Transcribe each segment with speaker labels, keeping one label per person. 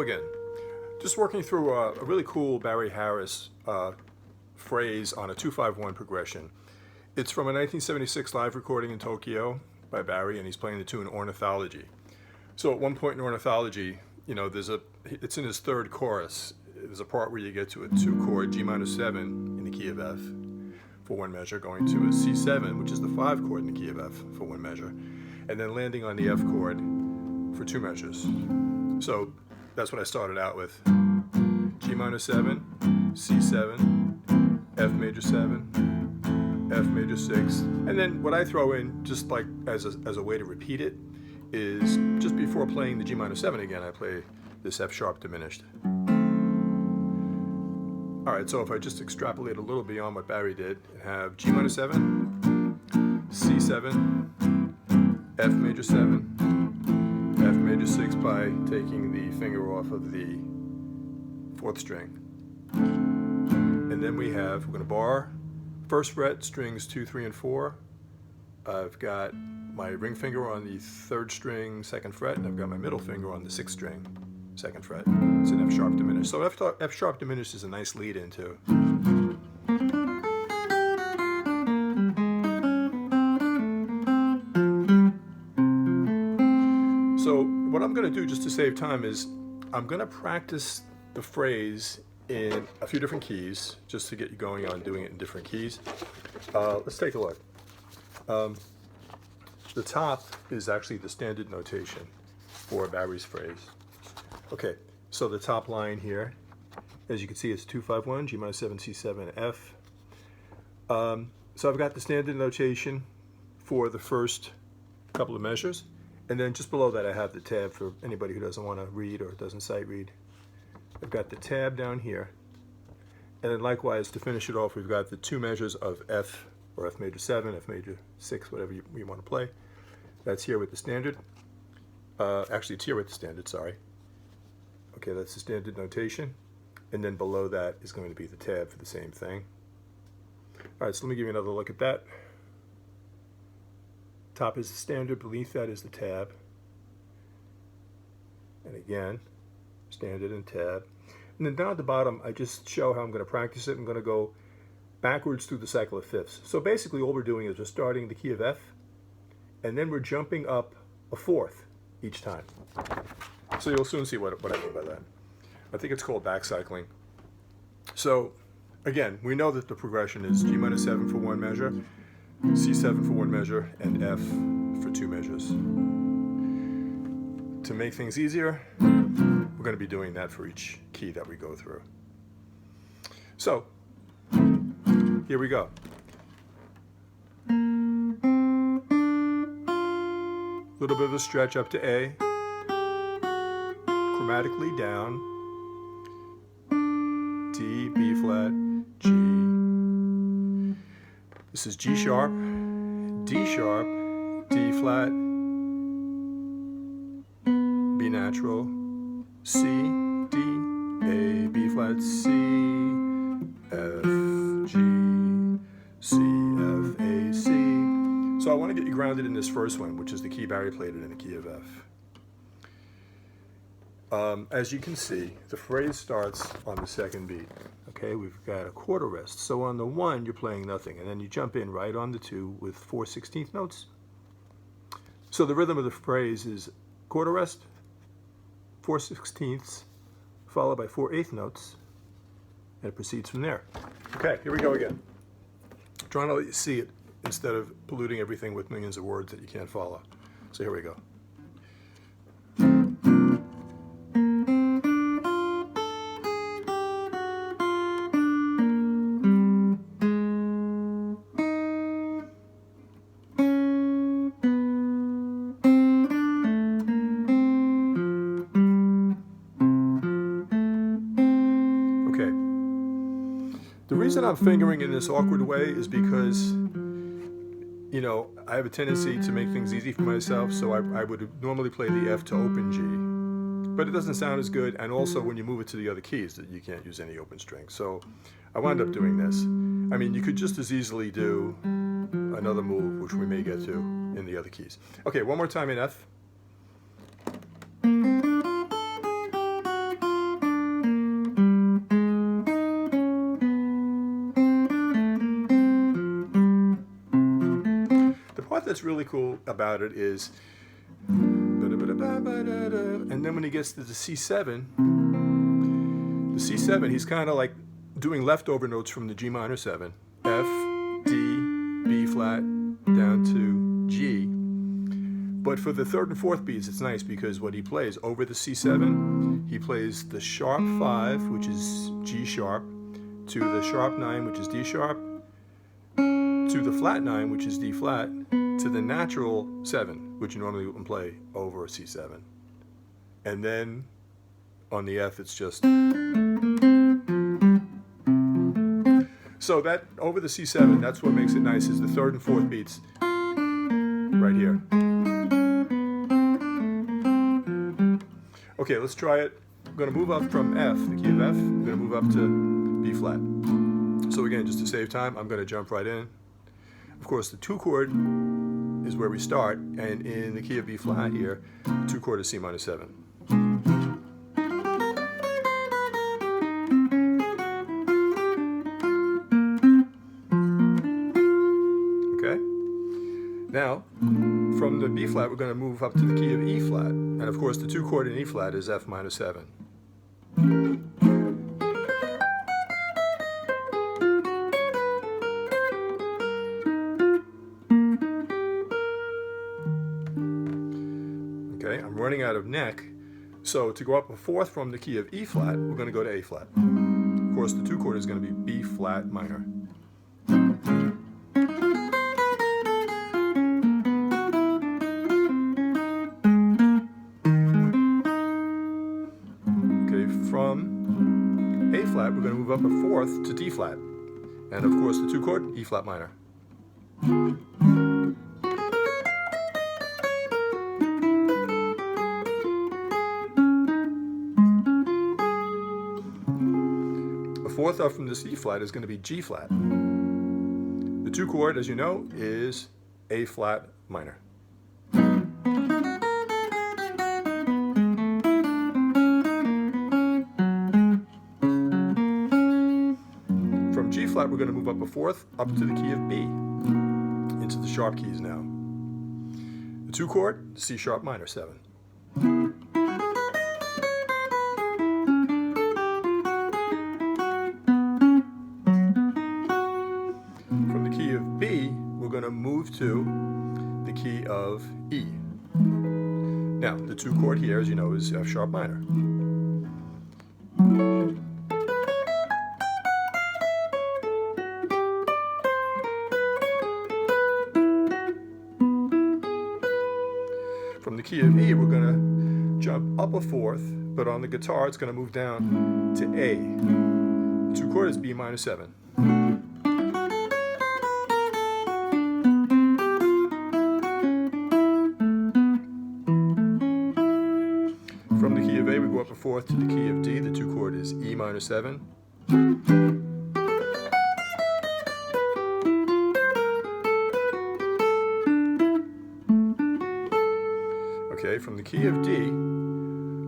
Speaker 1: again. Just working through a really cool Barry Harris phrase on a 2-5-1 progression. It's from a 1976 live recording in Tokyo by Barry, and he's playing the tune Ornithology. So at one point in Ornithology, you know, it's in his third chorus. There's a part where you get to a 2-chord G-7 in the key of F for one measure, going to a C7, which is the 5-chord in the key of F for one measure, and then landing on the F chord for 2 measures. So that's what I started out with. G-7, C7, F major 7, F major 6, and then what I throw in, just like as a way to repeat it, is just before playing the G-7 again, I play this F sharp diminished. All right, so if I just extrapolate a little beyond what Barry did, I have G-7, C7, F major 7, F major 6 by taking the finger off of the 4th string. And then we're going to bar, 1st fret, strings 2, 3, and 4. I've got my ring finger on the 3rd string, 2nd fret, and I've got my middle finger on the 6th string, 2nd fret. It's an F sharp diminished. So F sharp diminished is a nice lead in too. So what I'm going to do, just to save time, is I'm going to practice the phrase in a few different keys, just to get you going on doing it in different keys. Let's take a look. The top is actually the standard notation for Barry's phrase. Okay, so the top line here, as you can see, it's 2-5-1, G-7, C7, F. So I've got the standard notation for the first couple of measures, and then just below that I have the tab for anybody who doesn't want to read or doesn't sight read. I've got the tab down here, and then likewise to finish it off, we've got the 2 measures of F, or F major 7, F major 6, whatever you want to play. That's here with the standard. Actually, it's here with the standard, sorry. Okay, that's the standard notation. And then below that is going to be the tab for the same thing. All right, so let me give you another look at that. Top is the standard, beneath that is the tab. And again, standard and tab. And then down at the bottom, I just show how I'm going to practice it. I'm going to go backwards through the cycle of fifths. So basically all we're doing is we're starting the key of F, and then we're jumping up a 4th each time. So you'll soon see what I mean by that. I think it's called back cycling. So again, we know that the progression is G-7 for 1 measure, C7 for 1 measure, and F for 2 measures. To make things easier, we're going to be doing that for each key that we go through. So here we go. A little bit of a stretch up to A, chromatically down, D, B flat, G. This is G sharp, D sharp, D flat, B natural, C, D, A, B flat, C, F, G, C, F, A, C. So I want to get you grounded in this first one, which is the key Barry played it in the key of F. As you can see, the phrase starts on the 2nd beat. Okay, we've got a quarter rest. So on the 1, you're playing nothing, and then you jump in right on the 2 with 4/16 notes. So the rhythm of the phrase is quarter rest, 4/16, followed by 4/8 notes, and it proceeds from there. Okay, here we go again. I'm trying to let you see it instead of polluting everything with millions of words that you can't follow. So here we go. The reason I'm fingering in this awkward way is because, you know, I have a tendency to make things easy for myself, so I would normally play the F to open G. But it doesn't sound as good, and also when you move it to the other keys, that you can't use any open string. So I wound up doing this. I mean, you could just as easily do another move, which we may get to in the other keys. Okay, one more time in F. that's really cool about it is, and then when he gets to the C7, he's kind of like doing leftover notes from the G minor 7, F, D, B flat, down to G. But for the third and fourth beats, it's nice because what he plays over the C7, he plays the sharp 5, which is G sharp, to the sharp 9, which is D sharp, to the flat 9, which is D flat, to the natural 7, which you normally wouldn't play over a C7. And then on the F, it's just. So that over the C7, that's what makes it nice, is the third and fourth beats right here. Okay, let's try it. I'm going to move up from F, the key of F. I'm going to move up to B flat. So again, just to save time, I'm going to jump right in. Of course, the 2 chord is where we start, and in the key of B flat here, the 2 chord is C minor 7. Okay? Now, from the B flat, we're going to move up to the key of E flat, and of course, the 2 chord in E flat is F minor 7. Okay, I'm running out of neck, so to go up a fourth from the key of E flat, we're going to go to A flat. Of course, the 2 chord is going to be B flat minor. Okay, from A flat, we're going to move up a fourth to D flat, and of course, the 2 chord, E flat minor. Fourth up from this E flat is going to be G flat. The 2 chord, as you know, is A flat minor. From G flat, we're going to move up a fourth up to the key of B, into the sharp keys now. The 2 chord, C sharp minor 7. Going to move to the key of E. Now, the 2 chord here, as you know, is F sharp minor. From the key of E, we're going to jump up a fourth, but on the guitar, it's going to move down to A. The 2 chord is B minor 7. From the key of A, we go up a fourth to the key of D. The 2 chord is E minor 7. Okay, from the key of D,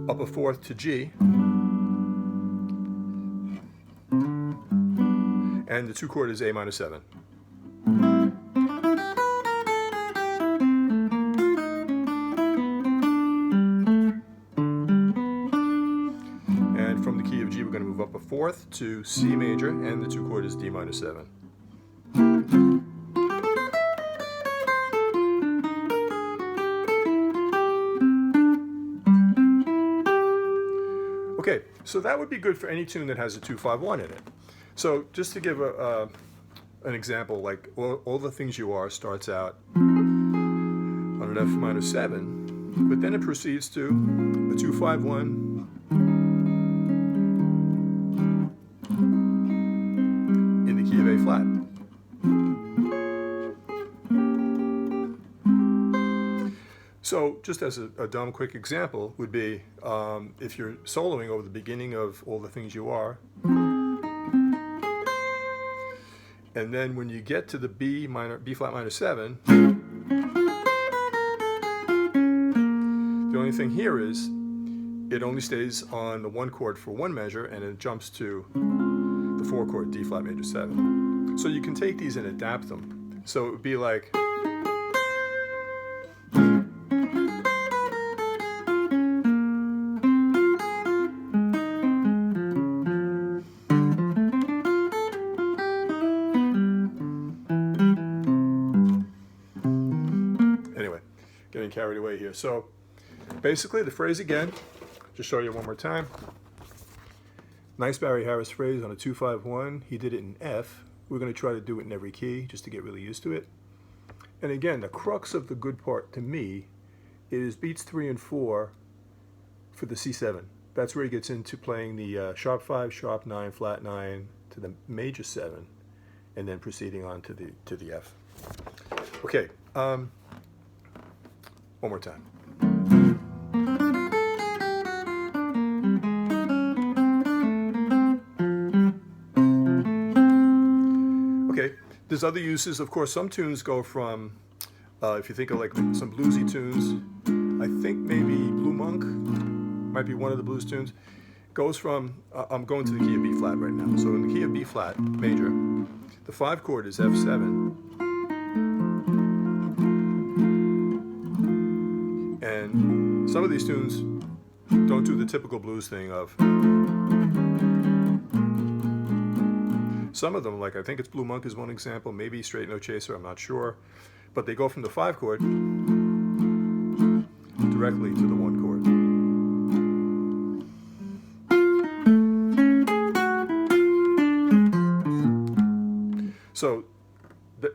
Speaker 1: up a fourth to G. And the 2 chord is A minor 7. From the key of G, we're going to move up a fourth to C major, and the 2 chord is D minor 7. Okay, so that would be good for any tune that has a 2-5-1 in it. So just to give an example, like All the Things You Are starts out on an F minor 7, but then it proceeds to a 2-5-1, in the key of A flat. So just as a dumb quick example would be if you're soloing over the beginning of All the Things You Are, and then when you get to the B flat minor 7, the only thing here is it only stays on the 1 chord for 1 measure, and it jumps to the 4 chord D flat major 7. So you can take these and adapt them. So it would be like, getting carried away here. So basically the phrase again, just show you one more time. Nice Barry Harris phrase on a 2-5-1. He did it in F. We're going to try to do it in every key just to get really used to it. And again, the crux of the good part to me is beats 3 and 4 for the C7. That's where he gets into playing the sharp 5, sharp 9, flat 9 to the major 7, and then proceeding on to the F. Okay, one more time. Okay, there's other uses. Of course, some tunes go from, if you think of like some bluesy tunes, I think maybe Blue Monk might be one of the blues tunes, goes from, I'm going to the key of B flat right now. So in the key of B flat, major, the 5 chord is F7. And some of these tunes don't do the typical blues thing of, some of them, like I think it's Blue Monk is one example, maybe Straight No Chaser, I'm not sure, but they go from the 5 chord directly to the 1 chord. So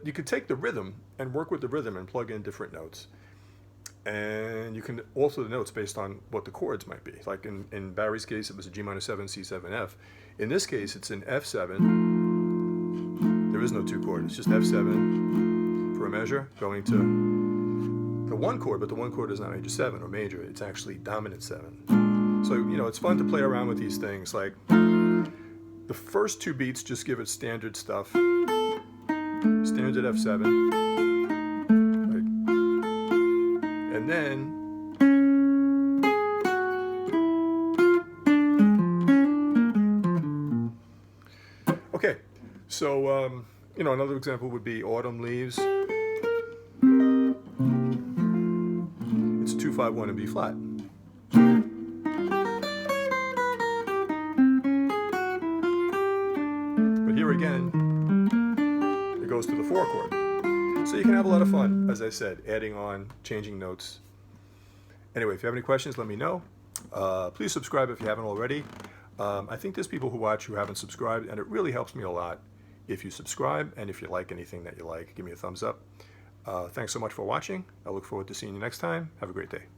Speaker 1: you can take the rhythm and work with the rhythm and plug in different notes. And you can alter the notes based on what the chords might be. Like in Barry's case, it was a G minor 7, C7, F. In this case, it's an F7. There is no 2 chord. It's just F7 for a measure going to the 1 chord, but the 1 chord is not major 7 or major. It's actually dominant 7. So, you know, it's fun to play around with these things. Like the first 2 beats just give it standard stuff. Standard F7. And then okay, so you know, another example would be Autumn Leaves. It's 2-5-1 in B flat. But here again, it goes to the 4 chord. So you can have a lot of fun, as I said, adding on, changing notes. Anyway, if you have any questions, let me know. Please subscribe if you haven't already. I think there's people who watch who haven't subscribed, and it really helps me a lot if you subscribe, and if you like anything that you like, give me a thumbs up. Thanks so much for watching. I look forward to seeing you next time. Have a great day.